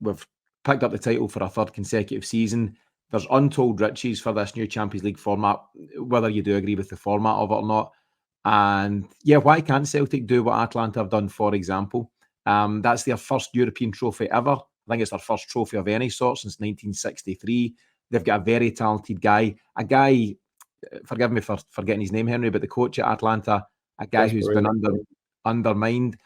we've picked up the title for a third consecutive season. There's untold riches for this new Champions League format, whether you do agree with the format of it or not. And why can't Celtic do what Atalanta have done, for example? That's their first European trophy ever. I think it's their first trophy of any sort since 1963. They've got a very talented guy, forgive me for forgetting his name, Henry, but the coach at Atalanta, a guy who's been undermined.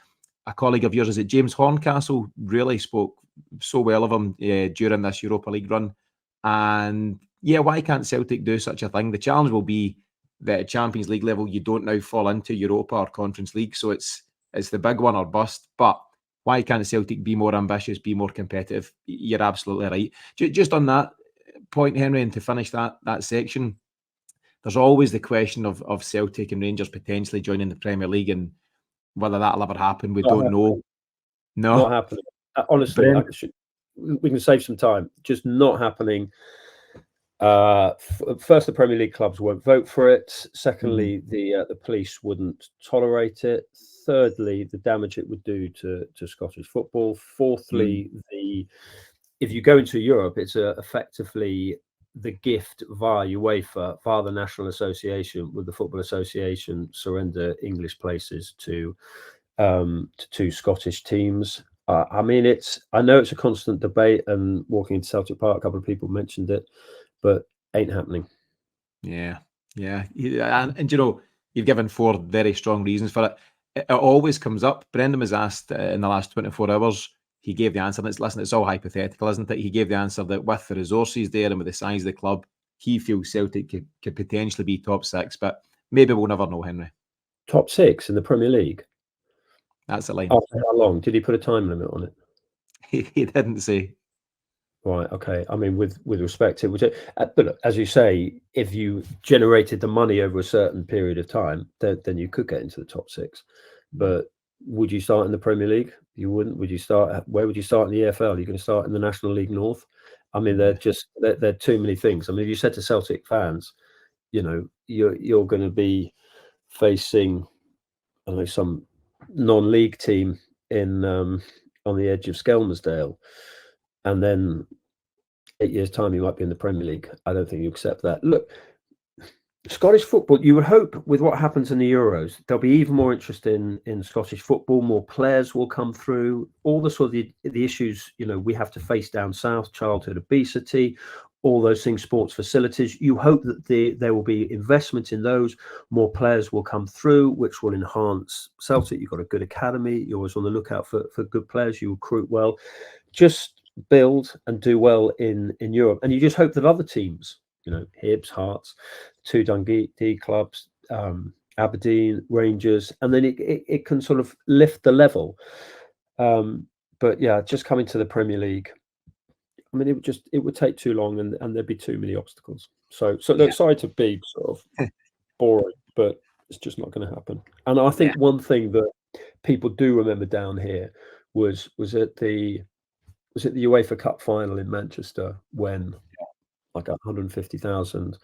A colleague of yours, is it James Horncastle, really spoke so well of him during this Europa League run. And why can't Celtic do such a thing? The challenge will be that at Champions League level, you don't now fall into Europa or Conference League, so it's the big one or bust. But why can't Celtic be more ambitious, be more competitive? You're absolutely right. Just on that point, Henry, and to finish that section, there's always the question of Celtic and Rangers potentially joining the Premier League, and whether that'll ever happen, we don't know. No, not happening. Honestly, we can save some time. Just not happening. First, the Premier League clubs won't vote for it. Secondly, the police wouldn't tolerate it. Thirdly, the damage it would do to Scottish football. Fourthly, if you go into Europe, it's effectively the gift via UEFA, via the National Association, with the Football Association surrender English places to two Scottish teams. I mean, I know it's a constant debate, and walking into Celtic Park, a couple of people mentioned it, but ain't happening. Yeah. And you've given 4 very strong reasons for it. It always comes up. Brendan was asked in the last 24 hours. He gave the answer. And it's all hypothetical, isn't it? He gave the answer that with the resources there and with the size of the club, he feels Celtic could potentially be top 6, but maybe we'll never know, Henry. Top 6 in the Premier League? That's the line. After how long? Did he put a time limit on it? He didn't say. Right, okay. I mean, with respect to it, but look, as you say, if you generated the money over a certain period of time, then you could get into the top 6. But would you start in the Premier League? You wouldn't. Would you start? Where would you start in the EFL? You're going to start in the National League North. I mean, they're too many things. I mean, if you said to Celtic fans, you're going to be facing, I don't know, some non-league team in on the edge of Skelmersdale, and then 8 years' time you might be in the Premier League. I don't think you accept that. Look, Scottish football, you would hope with what happens in the Euros, there'll be even more interest in Scottish football. More players will come through. All the sort of the issues we have to face down south, childhood obesity, all those things, sports facilities. You hope that there will be investment in those. More players will come through, which will enhance Celtic. You've got a good academy. You're always on the lookout for good players. You recruit well. Just build and do well in Europe. And you just hope that other teams, Hibs, Hearts, 2 Dundee clubs, Aberdeen, Rangers, and then it can sort of lift the level. But yeah, just coming to the Premier League, I mean, it would take too long, and there'd be too many obstacles. So look, sorry to be sort of boring, but it's just not going to happen. And I think one thing that people do remember down here was at the UEFA Cup final in Manchester when like 150,000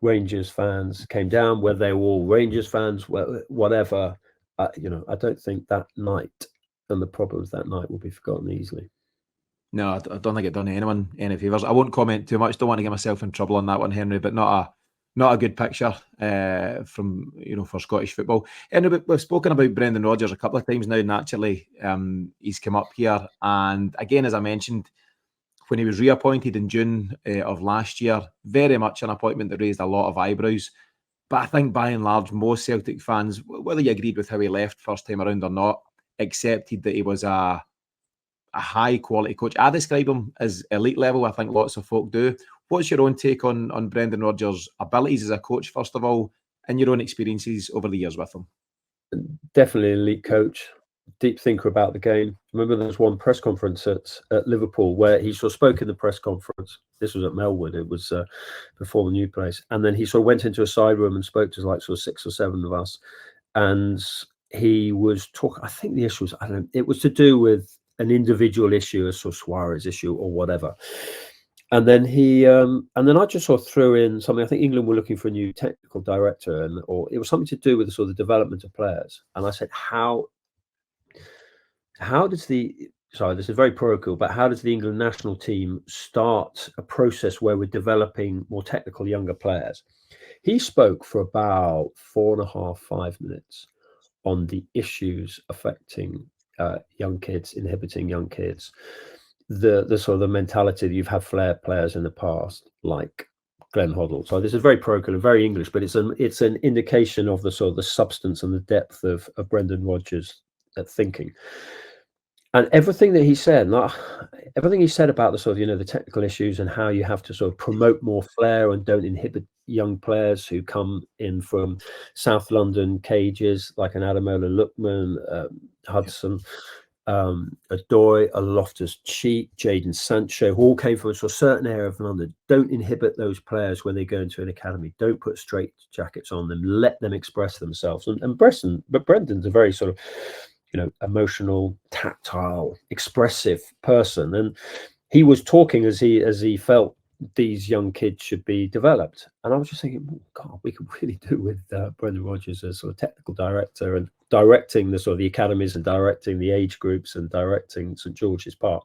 Rangers fans came down, whether they were all Rangers fans, whatever. I don't think that night and the problems that night will be forgotten easily. No, I don't think it done anyone any favours. I won't comment too much. Don't want to get myself in trouble on that one, Henry. But not a good picture from for Scottish football. Anyway, we've spoken about Brendan Rodgers a couple of times now. Naturally, he's come up here, and again, as I mentioned, when he was reappointed in June of last year, very much an appointment that raised a lot of eyebrows. But I think by and large, most Celtic fans, whether you agreed with how he left first time around or not, accepted that he was a high quality coach. I describe him as elite level. I think lots of folk do. What's your own take on Brendan Rodgers' abilities as a coach, first of all, and your own experiences over the years with him? Definitely an elite coach, deep thinker about the game. I remember there was one press conference at Liverpool where he sort of spoke in the press conference. This was at Melwood. It was before the new place. And then he sort of went into a side room and spoke to like sort of 6 or 7 of us. And he was talking, I think the issue was, I don't know, it was to do with an individual issue, a sort of Suarez issue or whatever. And then I just sort of threw in something. I think England were looking for a new technical director, or it was something to do with the sort of development of players. And I said, how does this is very parochial, but how does the England national team start a process where we're developing more technical younger players? He spoke for about 4.5, 5 minutes on the issues affecting young kids, inhibiting young kids, the sort of the mentality that you've had flair players in the past, like Glenn Hoddle. So this is very parochial and very English, but it's an indication of the sort of the substance and the depth of Brendan Rodgers' thinking. And everything that he said, everything he said about the sort of, the technical issues and how you have to sort of promote more flair and don't inhibit young players who come in from South London cages, like an Ademola Lookman, Hudson, Adoy, a Loftus-Cheek, Jadon Sancho, who all came from a sort of certain area of London. Don't inhibit those players when they go into an academy. Don't put straight jackets on them. Let them express themselves. But Brendan's a very sort of, emotional, tactile, expressive person, and he was talking as he felt these young kids should be developed. And I was just thinking, God, we could really do with Brendan Rodgers as sort of technical director and directing the sort of the academies and directing the age groups and directing St George's Park.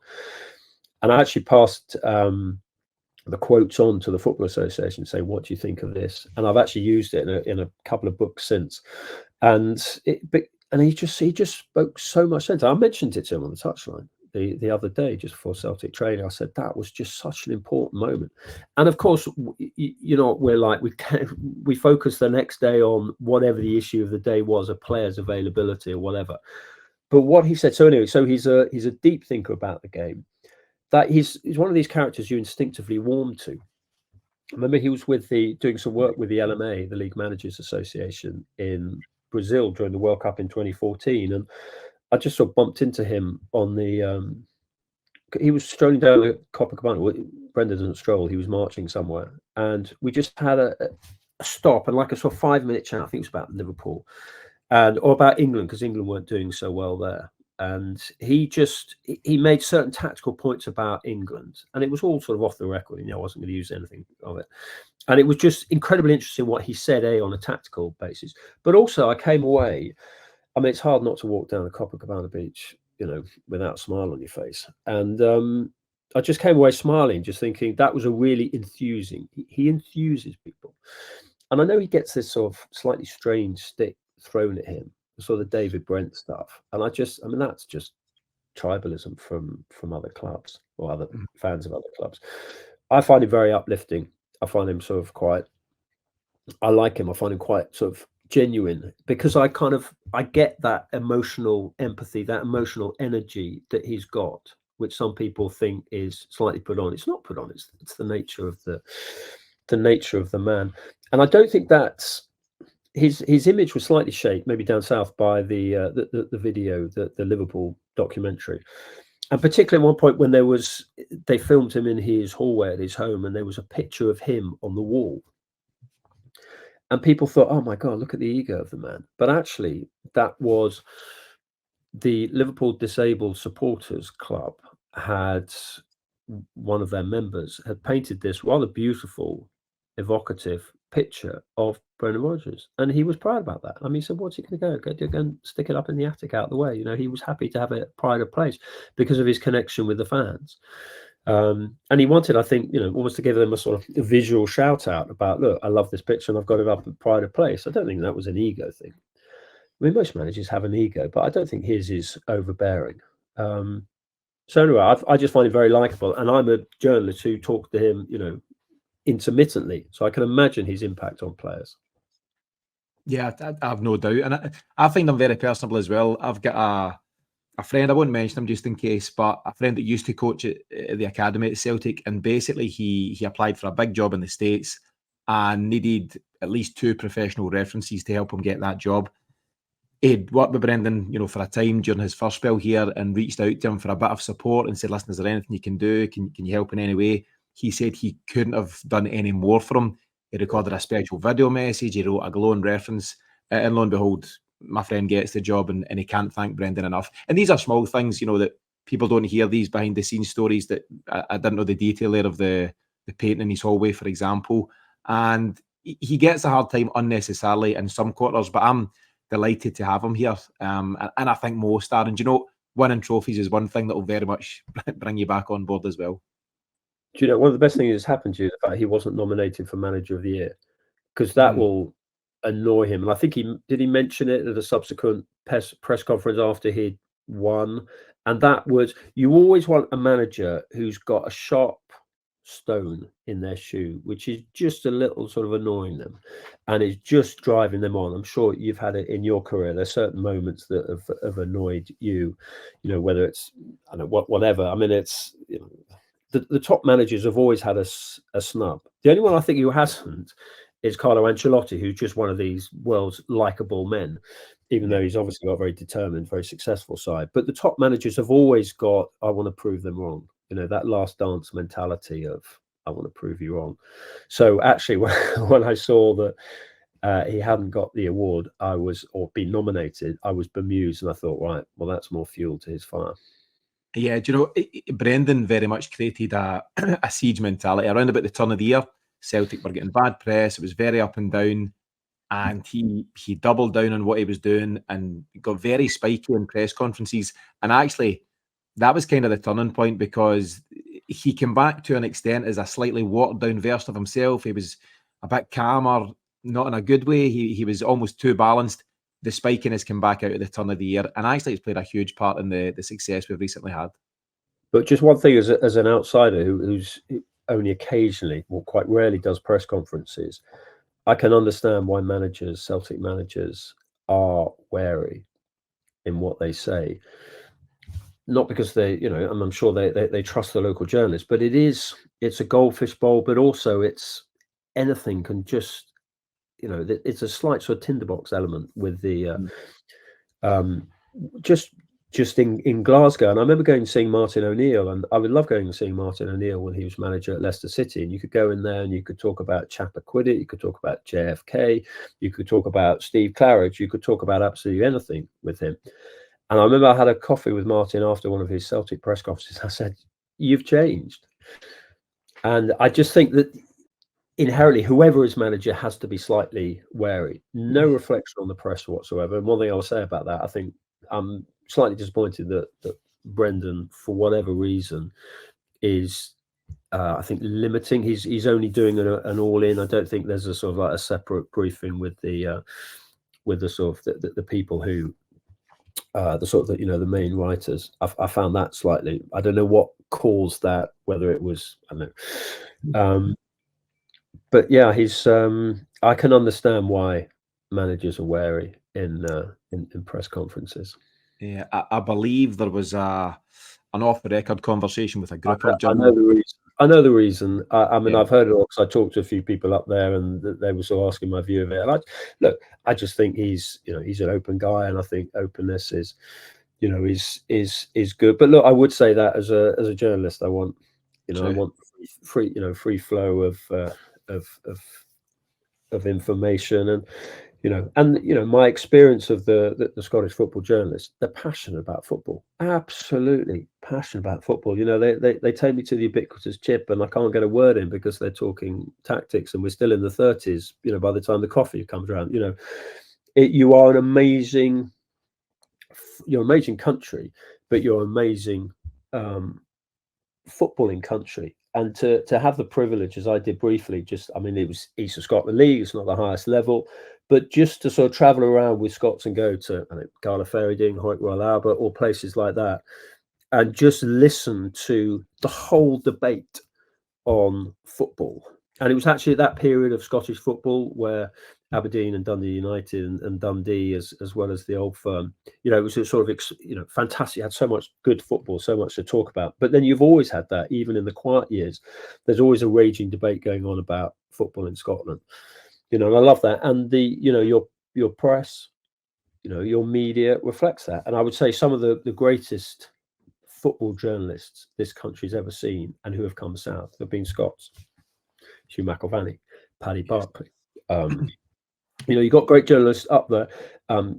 And I actually passed the quotes on to the Football Association to say, what do you think of this? And I've actually used it in a couple of books since. And he just spoke so much sense. I mentioned it to him on the touchline the other day, just before Celtic training. I said that was just such an important moment. And of course, we're like, we focus the next day on whatever the issue of the day was, a player's availability or whatever. But what he said, so anyway, so he's a deep thinker about the game. That he's one of these characters you instinctively warm to. I remember he was doing some work with the LMA, the League Managers Association, in Brazil during the World Cup in 2014, and I just sort of bumped into him on the. He was strolling down the Copacabana. Brendan didn't stroll; he was marching somewhere, and we just had a stop and like a sort of 5-minute chat. I think it was about Liverpool, or about England, because England weren't doing so well there. And he made certain tactical points about England, and it was all sort of off the record. I wasn't going to use anything of it. And it was just incredibly interesting what he said, on a tactical basis. But also I came away, it's hard not to walk down the Copacabana beach, without a smile on your face. And I just came away smiling, just thinking that was a really enthusing. He enthuses people. And I know he gets this sort of slightly strange stick thrown at him, sort of David Brent stuff. And that's just tribalism from other clubs or other fans of other clubs. I find it very uplifting. I find him sort of I like him. I find him quite sort of genuine, because I get that emotional empathy, that emotional energy that he's got, which some people think is slightly put on. It's not put on. It's the nature of the man. And I don't think that's his image was slightly shaped, maybe down south, by the video, the Liverpool documentary. And particularly at one point when they filmed him in his hallway at his home, and there was a picture of him on the wall. And people thought, oh my God, look at the ego of the man. But actually, that was the Liverpool Disabled Supporters Club had one of their members had painted this rather beautiful, evocative picture of Brendan Rodgers, and he was proud about that. I mean, he said, "What's he going to go and stick it up in the attic out of the way?" You know, he was happy to have it pride of place because of his connection with the fans. And he wanted, I think, you know, almost to give them a sort of visual shout out about, look, I love this picture and I've got it up at pride of place. I don't think that was an ego thing. I mean, most managers have an ego, but I don't think his is overbearing. So anyway, I just find it very likable, and I'm a journalist who talked to him, you know, intermittently, so I can imagine his impact on players. Yeah, I have no doubt, and I find him very personable as well. I've got a friend, I won't mention him just in case, but a friend that used to coach at the academy at Celtic, and basically he applied for a big job in the States and needed at least 2 professional references to help him get that job. He'd worked with Brendan, you know, for a time during his first spell here, and reached out to him for a bit of support and said, "Listen, is there anything you can do? Can you help in any way?" He said he couldn't have done any more for him. He recorded a special video message. He wrote a glowing reference, and lo and behold, my friend gets the job, and he can't thank Brendan enough. And these are small things, you know, that people don't hear, these behind the scenes stories that I didn't know the detail there of the painting in his hallway, for example. And he gets a hard time unnecessarily in some quarters, but I'm delighted to have him here. And I think most are. And you know, winning trophies is one thing that will very much bring you back on board as well. Do you know, one of the best things that's happened to you is the fact he wasn't nominated for Manager of the Year, because that will annoy him. And I think he mention it at a subsequent press conference after he'd won. And that was, you always want a manager who's got a sharp stone in their shoe, which is just a little sort of annoying them and is just driving them on. I'm sure you've had it in your career. There's certain moments that have annoyed you, you know, whether it's, I don't know, whatever. I mean, it's, you know, the top managers have always had a snub. The only one I think who hasn't is Carlo Ancelotti, who's just one of these world's likable men, even though he's obviously got a very determined, very successful side. But the top managers have always got, I want to prove them wrong. You know, that last dance mentality of, I want to prove you wrong. So actually, when I saw that he hadn't got the award, or been nominated, I was bemused, and I thought, right, well, that's more fuel to his fire. Yeah, do you know, Brendan very much created a siege mentality. Around about the turn of the year, Celtic were getting bad press. It was very up and down. And he doubled down on what he was doing and got very spiky in press conferences. And actually, that was kind of the turning point, because he came back to an extent as a slightly watered down version of himself. He was a bit calmer, not in a good way. He was almost too balanced. The spikiness came back out at the turn of the year, and actually it's played a huge part in the success we've recently had. But just one thing, as an outsider who's only occasionally, well, quite rarely does press conferences, I can understand why Celtic managers are wary in what they say. Not because they, you know, and I'm sure they trust the local journalists, but it's a goldfish bowl, but also it's anything can just, you know, it's a slight sort of tinderbox element with the just in Glasgow. And I remember going and seeing Martin O'Neill, and I would love going and seeing Martin O'Neill when he was manager at Leicester City. And you could go in there and you could talk about Chappaquiddick, you could talk about JFK, you could talk about Steve Claridge, you could talk about absolutely anything with him. And I remember I had a coffee with Martin after one of his Celtic press conferences. I said, "You've changed." And I just think that inherently, whoever is manager has to be slightly wary. No reflection on the press whatsoever. And one thing I'll say about that, I think I'm slightly disappointed that Brendan, for whatever reason, is I think limiting. He's only doing an all-in. I don't think there's a sort of like a separate briefing with the sort of the people who the sort of, you know, the main writers. I found that slightly, I don't know what caused that, whether it was, I don't know. But yeah, he's I can understand why managers are wary in press conferences. Yeah, I believe there was an off-the-record conversation with a group of I know the reason. I know the reason. I mean, Yeah. I've heard it all because I talked to a few people up there, and they were sort of asking my view of it. And I just think he's an open guy, and I think openness is good. But look, I would say that as a journalist, I want free flow of information, and And my experience of the Scottish football journalists, they're passionate about football, absolutely passionate about football. They take me to the ubiquitous chip, and I can't get a word in because they're talking tactics, and we're still in the 30s. By the time the coffee comes around, you are an amazing, you're an amazing country, but you're an amazing footballing country. And to have the privilege, as I did briefly, it was East of Scotland League, it's not the highest level, but just to sort of travel around with Scots and go to Gala Ferrydean, Hoyt Royal Albert, or places like that, and just listen to the whole debate on football. And it was actually that period of Scottish football where Aberdeen and Dundee United and Dundee, as well as the Old Firm, it was a sort of fantastic. You had so much good football, so much to talk about. But then you've always had that, even in the quiet years. There's always a raging debate going on about football in Scotland. And I love that. And your press, your media reflects that. And I would say some of the greatest football journalists this country's ever seen and who have come south have been Scots. Hugh McIlvanney, Paddy Barclay. You've got great journalists up there,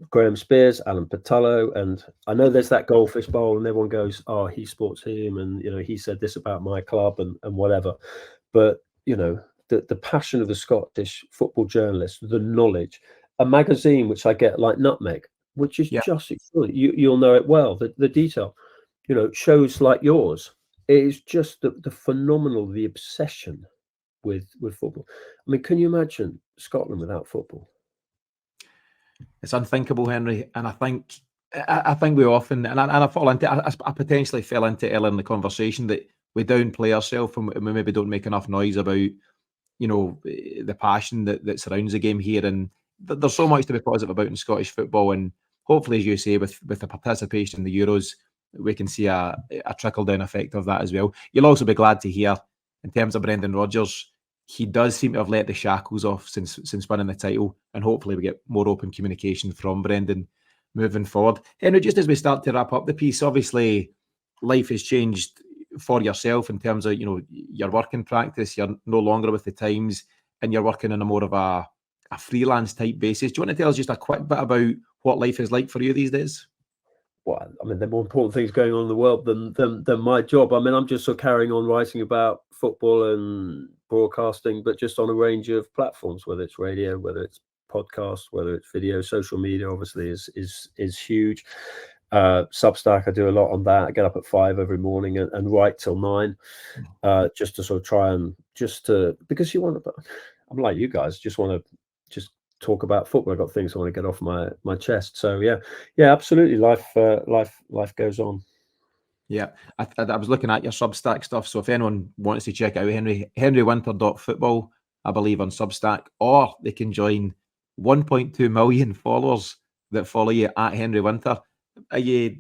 Graham Spears, Alan Patullo, and I know there's that Goldfish Bowl, and everyone goes, "Oh, he sports him," and he said this about my club and whatever. But the passion of the Scottish football journalist, the knowledge, a magazine which I get like Nutmeg, which is just extraordinary. You'll know it well. The detail, shows like yours. It is just the phenomenal, the obsession with football. I mean, can you imagine Scotland without football? It's unthinkable, Henry. And I think we often, and I fall into, I potentially fell into earlier in the conversation that we downplay ourselves and we maybe don't make enough noise about, the passion that surrounds the game here. And there's so much to be positive about in Scottish football. And hopefully, as you say, with the participation in the Euros, we can see a trickle-down effect of that as well. You'll also be glad to hear, in terms of Brendan Rodgers, he does seem to have let the shackles off since winning the title, and hopefully we get more open communication from Brendan moving forward. Henry, just as we start to wrap up the piece, obviously life has changed for yourself in terms of your working practice. You're no longer with the Times, and you're working on a more of a freelance type basis. Do you want to tell us just a quick bit about what life is like for you these days? Well, I mean, there are more important things going on in the world than my job. I mean, I'm just sort of carrying on writing about football and broadcasting, but just on a range of platforms, whether it's radio, whether it's podcast, whether it's video. Social media obviously is huge. Substack, I do a lot on that. I get up at 5 every morning and write till 9, just to sort of try and because you want to. I'm like you guys, just want to just talk about football. I've got things I want to get off my chest. So yeah, absolutely. Life goes on. Yeah, I was looking at your Substack stuff. So if anyone wants to check out henrywinter.football, I believe on Substack, or they can join 1.2 million followers that follow you at Henry Winter. Are you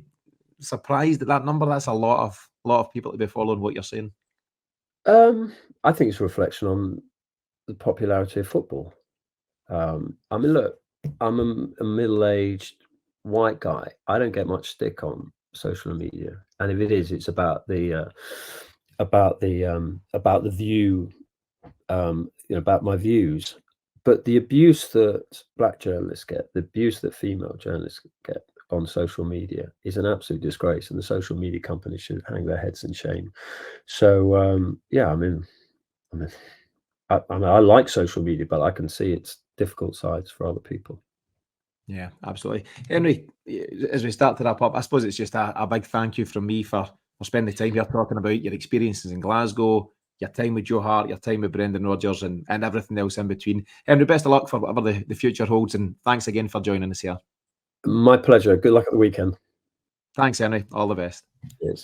surprised at that number? That's a lot of people to be following what you're saying. I think it's a reflection on the popularity of football. I mean, look, I'm a middle-aged white guy. I don't get much stick on social media, and if it is, it's about the view, about my views. But the abuse that black journalists get, the abuse that female journalists get on social media is an absolute disgrace, and the social media companies should hang their heads in shame. So I like social media, but I can see its difficult sides for other people. Yeah, absolutely. Henry, as we start to wrap up, I suppose it's just a big thank you from me for spending the time here talking about your experiences in Glasgow, your time with Joe Hart, your time with Brendan Rodgers, and everything else in between. Henry, best of luck for whatever the future holds, and thanks again for joining us here. My pleasure. Good luck at the weekend. Thanks, Henry. All the best. Cheers.